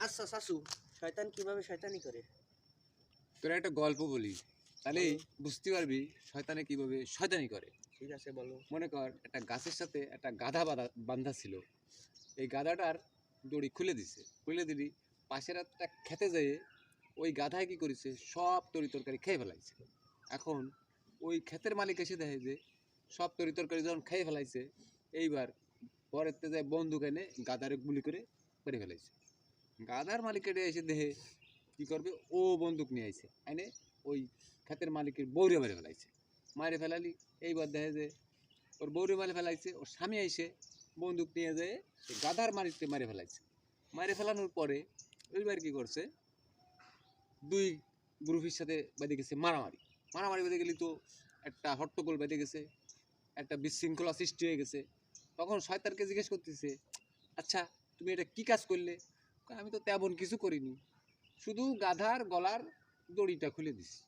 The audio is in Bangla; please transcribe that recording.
আচ্ছা শাশু, শয়তান কিভাবে শয়তানি করে? তোরা একটা গল্প বলি, তাহলেই বুঝতে পারবি শয়তানে কিভাবে শয়তানি করে। ঠিক আছে বলো। মনে কর একটা গাছের সাথে একটা গাধা বাঁধা ছিল। এই গাধাটার দড়ি খুলে দিলি পাশের একটা খেতে যেয়ে ওই গাধায় কি করেছে, সব তরি তরকারি খেয়ে ফেলাইছে। এখন ওই ক্ষেতের মালিক এসে দেখে যে সব তরি তরকারি যখন খেয়ে ফেলাইছে, এইবার পরের যায় বন্দুক এনে গাধারে গুলি করে মেরে ফেলাইছে। গাধার মালিকের এসে দেখে কি করবে, ও বন্দুক নিয়ে আইছে, এনে ওই ক্ষেতের মালিকের বৌরে মেরে ফেলাইছে। মারে ফেলালি, এইবার দেখে যে ওর বৌরে মারে ফেলাইছে, ওর স্বামী আইসে বন্দুক নিয়ে যেয়ে গাধার মালিককে মারে ফেলাইছে। মারে ফেলানোর পরে ওইবার কি করছে, দুই গ্রুপের সাথে বেঁধে গেছে মারামারি। মারামারি বেঁধে গেলি তো একটা হট্টগোল বেঁধে গেছে, একটা বিশৃঙ্খলা সৃষ্টি হয়ে গেছে। তখন শয়তানকে জিজ্ঞেস করতেছে, আচ্ছা তুমি এটা কি কাজ করলে? কয়, আমি তো তেমন কিছু করিনি, শুধু গাধার গলার দড়িটা খুলে দিছি।